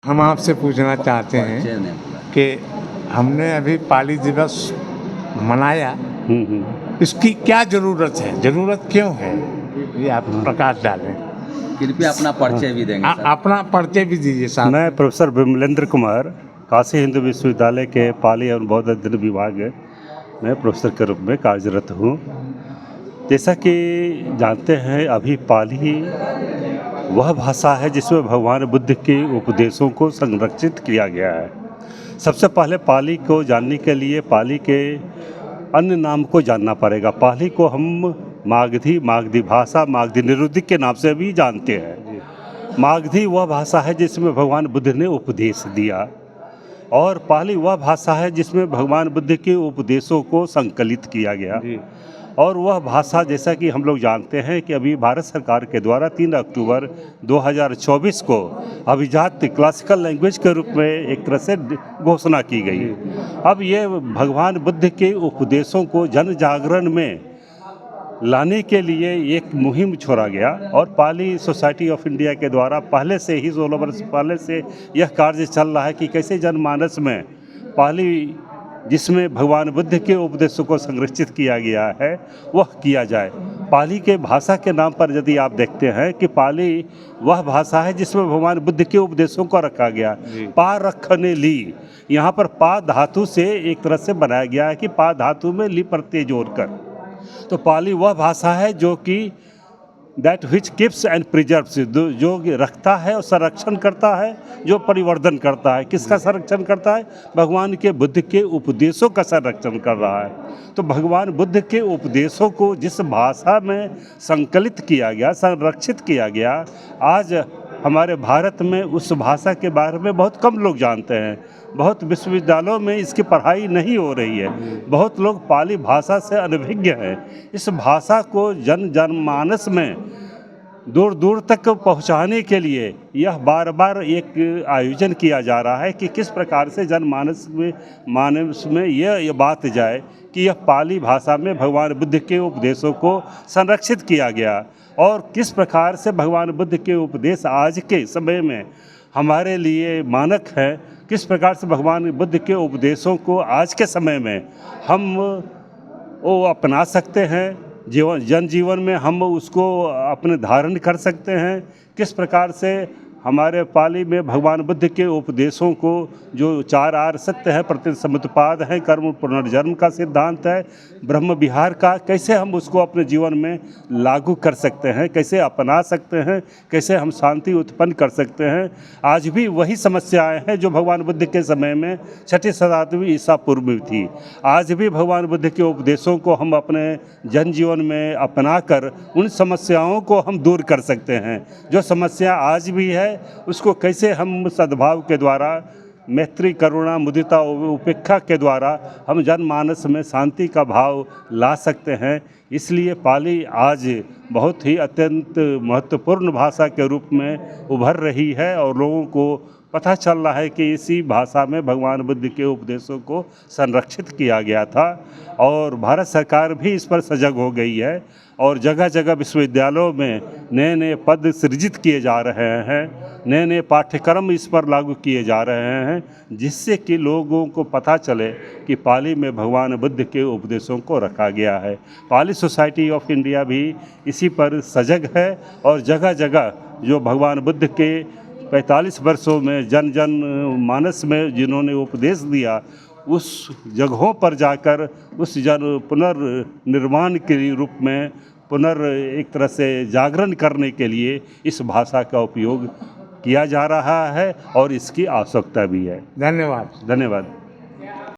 हम आपसे पूछना चाहते हैं कि हमने अभी पाली दिवस मनाया, इसकी क्या ज़रूरत है, ज़रूरत क्यों है, ये आप प्रकाश डालें। कृपया अपना परिचय भी देंगे सर। अपना परिचय भी दीजिए साहब। मैं प्रोफेसर विमलेंद्र कुमार, काशी हिंदू विश्वविद्यालय के पाली एवं बौद्ध अध्ययन विभाग में प्रोफेसर के रूप में कार्यरत हूँ। जैसा कि जानते हैं, अभी पाली वह भाषा है जिसमें भगवान बुद्ध के उपदेशों को संरक्षित किया गया है। सबसे पहले पाली को जानने के लिए पाली के अन्य नाम को जानना पड़ेगा। पाली को हम मागधी भाषा, मागधी निरुक्ति के नाम से भी जानते हैं। मागधी वह भाषा है जिसमें भगवान बुद्ध ने उपदेश दिया, और पाली वह भाषा है जिसमें भगवान बुद्ध के उपदेशों को संकलित किया गया। और वह भाषा, जैसा कि हम लोग जानते हैं कि अभी भारत सरकार के द्वारा 3 अक्टूबर 2024 को अभिजात क्लासिकल लैंग्वेज के रूप में एक तरह से घोषणा की गई। अब ये भगवान बुद्ध के उपदेशों को जन जागरण में लाने के लिए एक मुहिम छोड़ा गया, और पाली सोसाइटी ऑफ इंडिया के द्वारा पहले से ही 16 वर्ष पहले से यह कार्य चल रहा है कि कैसे जनमानस में पाली, जिसमें भगवान बुद्ध के उपदेशों को संरक्षित किया गया है, वह किया जाए। पाली के भाषा के नाम पर यदि आप देखते हैं कि पाली वह भाषा है जिसमें भगवान बुद्ध के उपदेशों को रखा गया। पा रखने ली, यहाँ पर पा धातु से एक तरह से बनाया गया है कि पा धातु में ली प्रत्यय जोड़कर। तो पाली वह भाषा है जो कि that which keeps and preserves, जो रखता है और संरक्षण करता है, जो परिवर्धन करता है। किसका संरक्षण करता है? भगवान के बुद्ध के उपदेशों का संरक्षण कर रहा है। तो भगवान बुद्ध के उपदेशों को जिस भाषा में संकलित किया गया, संरक्षित किया गया, आज हमारे भारत में उस भाषा के बारे में बहुत कम लोग जानते हैं। बहुत विश्वविद्यालयों में इसकी पढ़ाई नहीं हो रही है। बहुत लोग पाली भाषा से अनभिज्ञ हैं। इस भाषा को जनमानस में दूर दूर तक पहुंचाने के लिए यह बार बार एक आयोजन किया जा रहा है कि किस प्रकार से जनमानस में यह बात जाए कि यह पाली भाषा में भगवान बुद्ध के उपदेशों को संरक्षित किया गया, और किस प्रकार से भगवान बुद्ध के उपदेश आज के समय में हमारे लिए मानक है। किस प्रकार से भगवान बुद्ध के उपदेशों को आज के समय में हम वो अपना सकते हैं, जनजीवन में हम उसको अपने धारण कर सकते हैं। किस प्रकार से हमारे पाली में भगवान बुद्ध के उपदेशों को, जो 4 आर सत्य है, प्रतिसमुत्पाद है, कर्म पुनर्जन्म का सिद्धांत है, ब्रह्म विहार का, कैसे हम उसको अपने जीवन में लागू कर सकते हैं, कैसे अपना सकते हैं, कैसे हम शांति उत्पन्न कर सकते हैं। आज भी वही समस्याएं हैं जो भगवान बुद्ध के समय में 6वीं शताब्दी ईसा पूर्व में थी। आज भी भगवान बुद्ध के उपदेशों को हम अपने जनजीवन में अपना कर उन समस्याओं को हम दूर कर सकते हैं। जो समस्या आज भी है उसको कैसे हम सद्भाव के द्वारा, मैत्री, करुणा, मुदिता, उपेक्षा के द्वारा हम जनमानस में शांति का भाव ला सकते हैं। इसलिए पाली आज बहुत ही अत्यंत महत्वपूर्ण भाषा के रूप में उभर रही है, और लोगों को पता चल रहा है कि इसी भाषा में भगवान बुद्ध के उपदेशों को संरक्षित किया गया था। और भारत सरकार भी इस पर सजग हो गई है, और जगह जगह विश्वविद्यालयों में नए नए पद सृजित किए जा रहे हैं, नए नए पाठ्यक्रम इस पर लागू किए जा रहे हैं, जिससे कि लोगों को पता चले कि पाली में भगवान बुद्ध के उपदेशों को रखा गया है। पाली सोसाइटी ऑफ इंडिया भी इसी पर सजग है, और जगह जगह जो भगवान बुद्ध के 45 वर्षों में जन मानस में जिन्होंने उपदेश दिया, उस जगहों पर जाकर उस पुनर्निर्माण के रूप में एक तरह से जागरण करने के लिए इस भाषा का उपयोग किया जा रहा है, और इसकी आवश्यकता भी है। धन्यवाद। धन्यवाद।